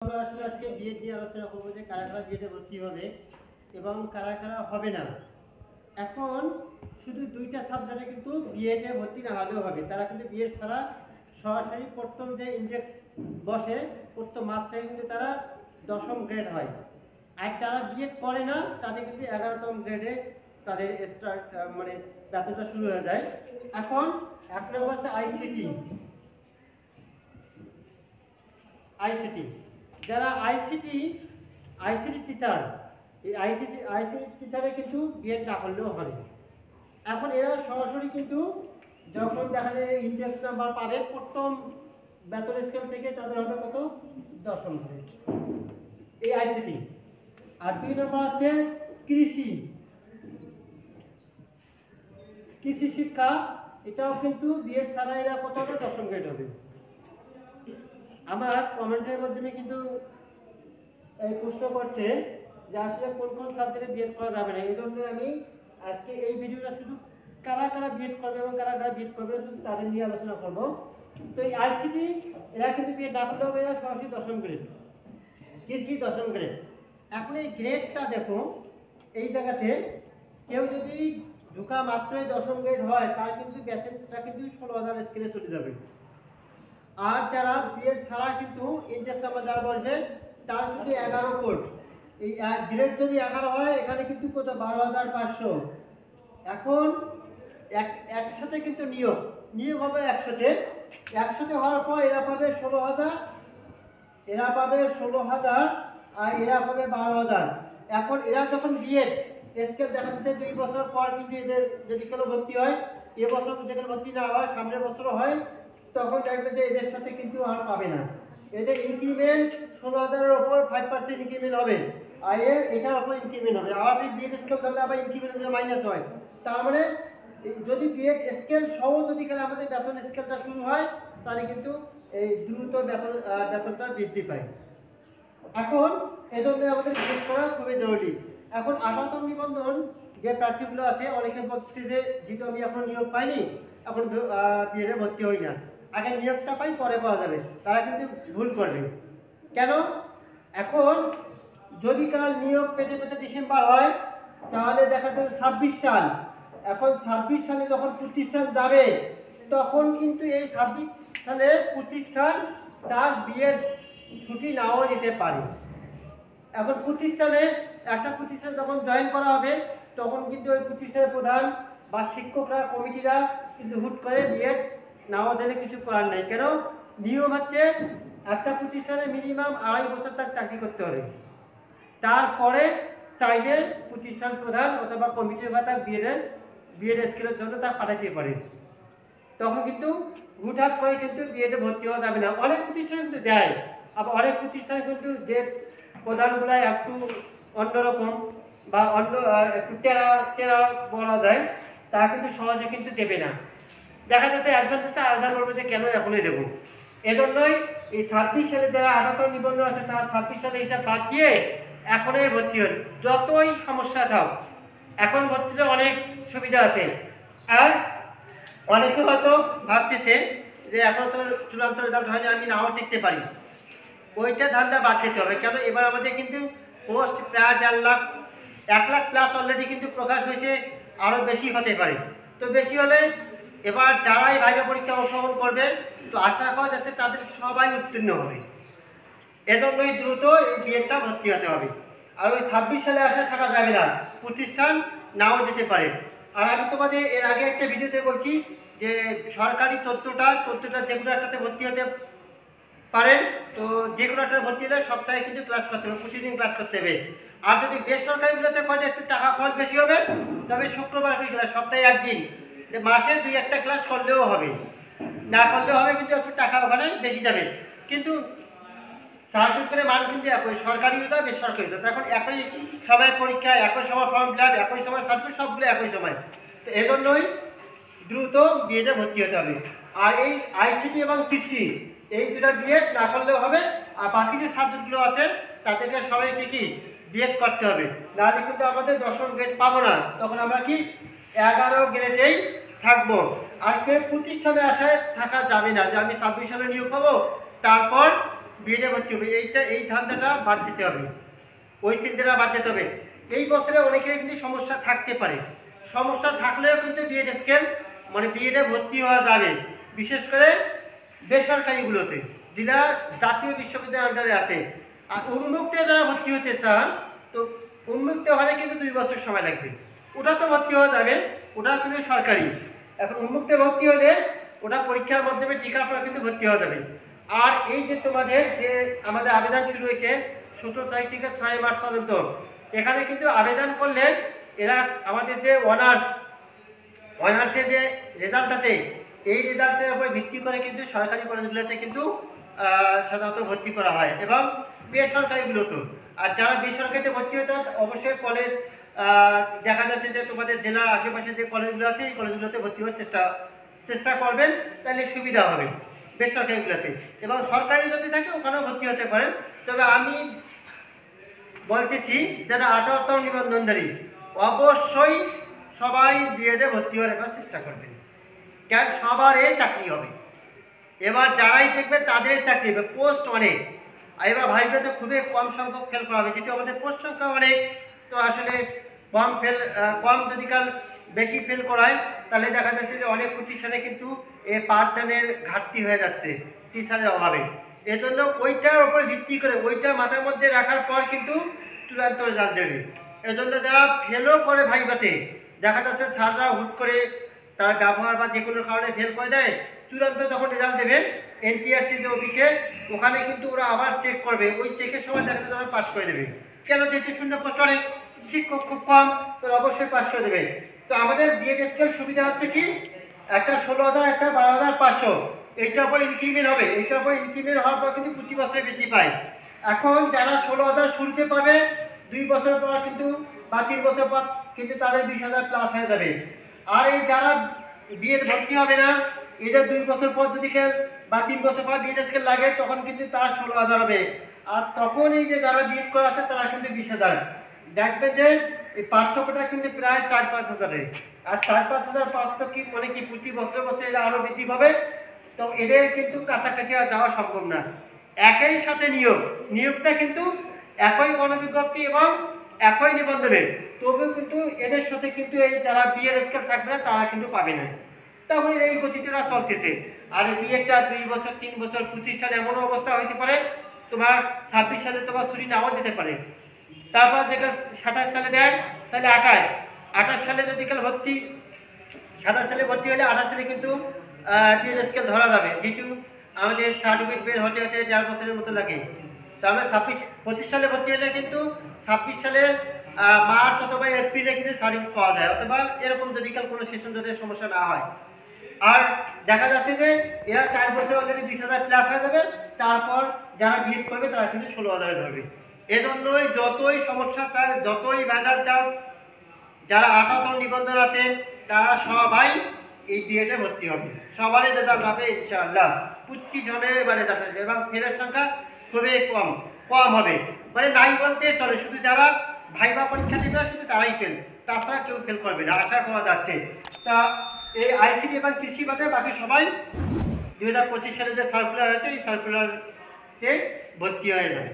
আমরা আসলে আজকে বিএড নিয়ে আলোচনা করবো যে কারা কারা বিএডে ভর্তি হবে এবং কারা কারা হবে না। এখন শুধু দুইটা সাবজেক্টে কিন্তু বিএডে ভর্তি না হলেও হবে, তারা কিন্তু বিএড ছাড়া সরাসরি প্রথম যে ইন্ডেক্স বসে প্রথম মাস থেকে কিন্তু তারা 10ম গ্রেড হয়। আর যারা বিএড করে না তাদের কিন্তু 11তম গ্রেডে তাদের স্টার্ট মানে বেতনটা শুরু হয়ে যায়। এখন এক নম্বর হচ্ছে আইসিটি যারা আইসিটি টিচার, এই আইসিটি টিচারে কিন্তু বিএড না করলেও হয়। এখন এরা সরাসরি কিন্তু যখন দেখা যায় ইন্ডেক্স নাম্বার পাবে প্রথম বেতন স্কেল থেকে তাদের হবে কত 10ম গ্রেড এই আইসিটি। আর 2 নম্বর হচ্ছে কৃষি শিক্ষা, এটাও কিন্তু বিএড ছাড়া এরা কত হবে 10ম গ্রেড হবে। আমার কমেন্টের মাধ্যমে কিন্তু এই প্রশ্ন করছে যে আসলে কোন কোন সাবজেক্টে বিএড করা যাবে না, এই জন্য আমি আজকে এই ভিডিওটা শুধু কারা কারা বিএড করবে এবং কারা কারা বিএড করবে শুধু তাদের নিয়ে আলোচনা করব। তো এই আইসিটি এরা কিন্তু বিএড না করলে হবে সরাসরি 10ম গ্রেড, কৃষি 10ম গ্রেড। এখন এই গ্রেডটা দেখো, এই জায়গাতে কেউ যদি ঢোকা মাত্রই 10ম গ্রেড হয় তার কিন্তু বেতনটা কিন্তু 16,000 স্কেলে চলে যাবে। আর যারা বিএড ছাড়া কিন্তু ইন্ডেক্স নাম্বার যারা বসবে তার কিন্তু 11 কোড, এই গ্রেড যদি 11 হয় এখানে কিন্তু কত 12,500। এখন একসাথে কিন্তু নিয়োগ হবে একসাথে হওয়ার পর এরা পাবে 16,000, আর এরা পাবে 12,000। এখন এরা যখন বিএড স্কেল দেখা যাচ্ছে 2 বছর পর কিন্তু এদের যদি কেউ ভর্তি হয়, এবছর যদি ভর্তি না হয় সামনের বছরও হয়, তখন দেখবে যে এদের সাথে কিন্তু আর পাবে না। এদের ইনক্রিমেন্ট 16,000-এর উপর 5% ইনক্রিমেন্ট হবে, আর এটার উপর ইনক্রিমেন্ট হবে। আর এই বিএড স্কেল করলে আবার ইনক্রিমেন্ট মাইনাস হয়। তার মানে যদি বিএড স্কেল সহ যদি আমাদের বেতন স্কেলটা শুরু হয় তাহলে কিন্তু এই দ্রুত বেতনটা বৃদ্ধি পায়। এখন এজন্য আমাদের বিএড করা খুবই জরুরি। এখন 18তম নিবন্ধন যে প্রার্থীগুলো আছে অনেকে বলছে যে যেহেতু আমি এখন নিয়োগ পাইনি এখন বিএডে ভর্তি হই না, আগে নিয়োগটা পাই পরে পাওয়া যাবে, তারা কিন্তু ভুল করবে। কেন? এখন যদি কাল নিয়োগ পেতে ডিসেম্বর হয় তাহলে দেখা যাবে 26 সাল। এখন 26 সালে যখন প্রতিষ্ঠান যাবে তখন কিন্তু এই 26 সালে প্রতিষ্ঠান তার বিএড ছুটি নাও দিতে পারে। এখন একটা প্রতিষ্ঠানে যখন জয়েন করা হবে তখন কিন্তু ওই প্রতিষ্ঠানের প্রধান বা শিক্ষকরা কমিটিরা কিন্তু হুট করে বিএড নাও দিলে কিছু করার নাই। কেন? নিয়ম হচ্ছে একটা প্রতিষ্ঠানে মিনিমাম 2.5 বছর তার চাকরি করতে হবে, তারপরে চাইলে প্রতিষ্ঠান প্রধান অথবা কমিটির বা তার বিএড স্কেলের জন্য তা পাঠাতে পারে। তখন কিন্তু হুটহাট করে কিন্তু বিএডে ভর্তি হওয়া যাবে না। অনেক প্রতিষ্ঠান কিন্তু দেয়, আবার অনেক প্রতিষ্ঠান কিন্তু যে প্রধানগুলো একটু অন্যরকম বা একটু টেরা বলা যায়, তা কিন্তু সহজে কিন্তু দেবে না। দেখা যাচ্ছে একজন হচ্ছে আলাদা বলবে যে কেন এখনই দেবো। এজন্যই এই 26 সালে যারা 18তম নিবন্ধন আছে তারা 26 সালে হিসাব বাদ দিয়ে এখনই ভর্তি হন, যতই সমস্যা থাক এখন ভর্তিতে অনেক সুবিধা আছে। আর অনেকে হয়তো ভাবতেছে যে এখন তো চূড়ান্ত রেজাল্ট হয়নি, আমি নাও টিকতে পারি, ওইটা ধান্দা বাদ দিতে হবে। কেন? এবার আমাদের কিন্তু পোস্ট প্রায় 1 লাখ প্লাস অলরেডি কিন্তু প্রকাশ হয়েছে, আরও বেশি হতে পারে। তো বেশি হলে এবার যারাই ভাইবা পরীক্ষা অংশগ্রহণ করবে তো আশা করা যাচ্ছে তাদের সবাই উত্তীর্ণ হবে। এজন্যই দ্রুত এই বিএডটা ভর্তি হতে হবে। আর ওই 26 সালে আশা থাকা যাবে না, প্রতিষ্ঠান নাও দিতে পারে। আর আমি তোমাদের এর আগে একটা ভিডিওতে বলছি যে সরকারি 14টা যে কোনো একটাতে ভর্তি হতে পারেন। তো যে কোনো একটা ভর্তি হলে সপ্তাহে কিন্তু ক্লাস করতে হবে, প্রতিদিন ক্লাস করতে হবে। আর যদি বেসরকারিগুলোতে করে একটু টাকা খরচ বেশি হবে, তবে শুক্রবার ক্লাস, সপ্তাহে 1 দিন, যে মাসে 2-1টা ক্লাস করলেও হবে, না করলেও হবে, কিন্তু একটু টাকা ওখানে বেশি যাবে। কিন্তু সার্টিফিকেটের মান কিন্তু একই, সরকারি হতে হবে বেসরকারি হতে হবে। এখন একই সময় পরীক্ষা, একই সময় ফর্ম ফিল আপ, একই সময় সার্টিফিকেট, সবগুলো একই সময়। তো এজন্যই দ্রুত বিএডে ভর্তি হতে হবে। আর এই আইসিটি এবং কৃষি এই দুটা বিএড না করলেও হবে। আর বাকি যে সাবজেক্টগুলো আছে তাদেরকে সবাইকে কি বিএড করতে হবে, নাহলে কিন্তু আমাদের 10ম গ্রেড পাবো না, তখন আমরা কি 11 গ্রেডেই থাকবো। আর কেউ প্রতিষ্ঠানে আশায় থাকা যাবে না যে আমি 26 সালে নিয়োগ পাবো তারপর বিএডে ভর্তি হবে, এই ধান্দাটা বাদ দিতে হবে, ওই চিন্তাটা বাদ দিতে হবে। এই বছরে অনেকের কিন্তু সমস্যা থাকতে পারে, সমস্যা থাকলেও কিন্তু বিএড স্কেল মানে বিএডে ভর্তি হওয়া যাবে, বিশেষ করে বেসরকারিগুলোতে যেটা জাতীয় বিশ্ববিদ্যালয়ের আন্ডারে আছে। আর উন্মুক্তে যারা ভর্তি হতে চান, তো উন্মুক্ত হলে কিন্তু 2 বছর সময় লাগবে, ওটা তো ভর্তি হওয়া যাবে, ওটা কিন্তু সরকারি। এখন উন্মুক্তে ভর্তি হলে ওটা পরীক্ষার মাধ্যমে টিকার পর কিন্তু ভর্তি হওয়া যাবে। আর এই যে তোমাদের যে আমাদের আবেদন শুরু হয়েছে 17 তারিখ থেকে 6 মার্চ পর্যন্ত, এখানে কিন্তু আবেদন করলে এরা আমাদের যে অনার্সের যে রেজাল্ট আছে, এই রেজাল্টের উপর ভিত্তি করে কিন্তু সরকারি কলেজগুলোতে কিন্তু সাধারণত ভর্তি করা হয় এবং বেসরকারিগুলোতেও। আর যারা বেসরকারিতে ভর্তি হতে অবশ্যই কলেজ দেখা যাচ্ছে যে তোমাদের জেলার আশেপাশে যে কলেজগুলো আছে এই কলেজগুলোতে ভর্তি হওয়ার চেষ্টা করবেন, তাহলে সুবিধা হবে বেসরকারিগুলোতে। এবং সরকারি যদি থাকে ওখানেও ভর্তি হতে পারেন। তবে আমি বলতেছি যারা 18তম নিবন্ধনধারী অবশ্যই সবাই বিএডে ভর্তি হওয়ার চেষ্টা করবেন, কেন সবারই চাকরি হবে। এবার যারাই দেখবে তাদেরই চাকরি হবে, পোস্ট অনেক। এবার ভাইবে তো খুবই কম সংখ্যক ফেল করা হবে, যেহেতু আমাদের পোস্ট সংখ্যা অনেক, তো আসলে কম যদি কাল বেশি ফেল করায় তাহলে দেখা যাচ্ছে যে অনেক প্রতিষ্ঠানে কিন্তু এই পাঠদানের ঘাটতি হয়ে যাচ্ছে টিচারের অভাবে। এজন্য ওইটার উপর ভিত্তি করে ওইটা মাথার মধ্যে রাখার পর কিন্তু চূড়ান্ত রেজাল্ট দেবে। এজন্য যারা ফেলও করে ভাইবাতে দেখা যাচ্ছে স্যাররা হুট করে তার ব্যবহার বা যে কোনো কারণে ফেল করে দেয়, চূড়ান্ত যখন রেজাল্ট দেবে এনটিআরসি যে অফিসে, ওখানে কিন্তু ওরা আবার চেক করবে, ওই চেকের সময় দেখা যাচ্ছে পাস করে দেবে। কেন যেহেতু শূন্য পোস্ট অনেক, শিক্ষক খুব কম, তো অবশ্যই পাস করে দেবে। তো আমাদের বিএড স্কেল সুবিধা হচ্ছে কি, একটা 16,000 একটা 12,500, এইটার উপর ইনক্রিমেন্ট হবে, এইটার উপর ইনক্রিমেন্ট হওয়ার পর কিন্তু প্রতি বছরে বৃদ্ধি পায়। এখন যারা 16,000 শুরুতে পাবে 2 বছর পর কিন্তু বা 3 বছর পর কিন্তু তাদের 20,000 প্লাস হয়ে যাবে। আর এই যারা বিএড ভর্তি হবে না, এদের 2 বছর পর যদি বা 3 বছর পর বিএড স্কেল লাগে তখন কিন্তু তার 16,000 হবে। আর তখন এই যে যারা বিএড করা আছে তারা কিন্তু 20,000। দেখবে যে এই পার্থক্যটা কিন্তু প্রায় 4-5 হাজারের। আর 4-5 হাজার পার্থক্য কি মানে কি প্রতি বছর এটা আরো বৃদ্ধি পাবে, তো এদের কিন্তু কাছাকাছি আর যাওয়া সম্ভব না। একই সাথে নিয়োগটা কিন্তু একই গণবিজ্ঞপ্তি এবং একই নিবন্ধনে, তবুও কিন্তু এদের সাথে কিন্তু এই যারা বিএড স্কেল থাকবে না তারা কিন্তু পাবে না। তখন এই গতিটা চলতেছে। আর বিএডটা 2 বছর 3 বছর প্রতিষ্ঠান এমন অবস্থা হইতে পারে তোমার 26 সালে তোমার ছুটি নাও দিতে পারে, তারপর যেটা 27 সালে দেয় তাহলে 28 সালে যদি কাল ভর্তি 27 সালে ভর্তি হলে 28 সালে কিন্তু বিএড স্কেল ধরা যাবে, যেহেতু আমাদের সার্টিফিকেট বের হতে 4 বছরের মতো লাগে। তাহলে 25 সালে ভর্তি হলে কিন্তু 26 সালে মার্চ অথবা এপ্রিলে কিন্তু সার্টিফিকেট পাওয়া যায়, অথবা এরকম যদি কাল কোনো সেশন জটের সমস্যা না হয়। আর দেখা যাচ্ছে যে এরা 4 বছর অলরেডি 20,000 প্লাস হয়ে যাবে, তারপর যারা বিএড করবে তারা কিন্তু 16,000 ধরবে। এজন্যই যতই সমস্যা থাক, যতই ভ্যান্ডার দাও, যারা 18তম নিবন্ধন আছে তারা সবাই এই বিএডে ভর্তি হবে, সবারই রেজাল্ট হবে ইনশাআল্লাহ। প্রতি জনের রেজাল্ট আসবে এবং ফেলের সংখ্যা খুবই কম হবে, মানে নাই বলতে চলে। শুধু যারা ভাইবা পরীক্ষা দেবে শুধু তারাই ফেল, তাছাড়া কেউ ফেল করবে না আশা করা যাচ্ছে। তা এই আইসিটি এবং কৃষি বাদে বাকি সবাই 2025 সালে যে সার্কুলার হয়েছে এই সার্কুলারতে ভর্তি হয়ে যাবে।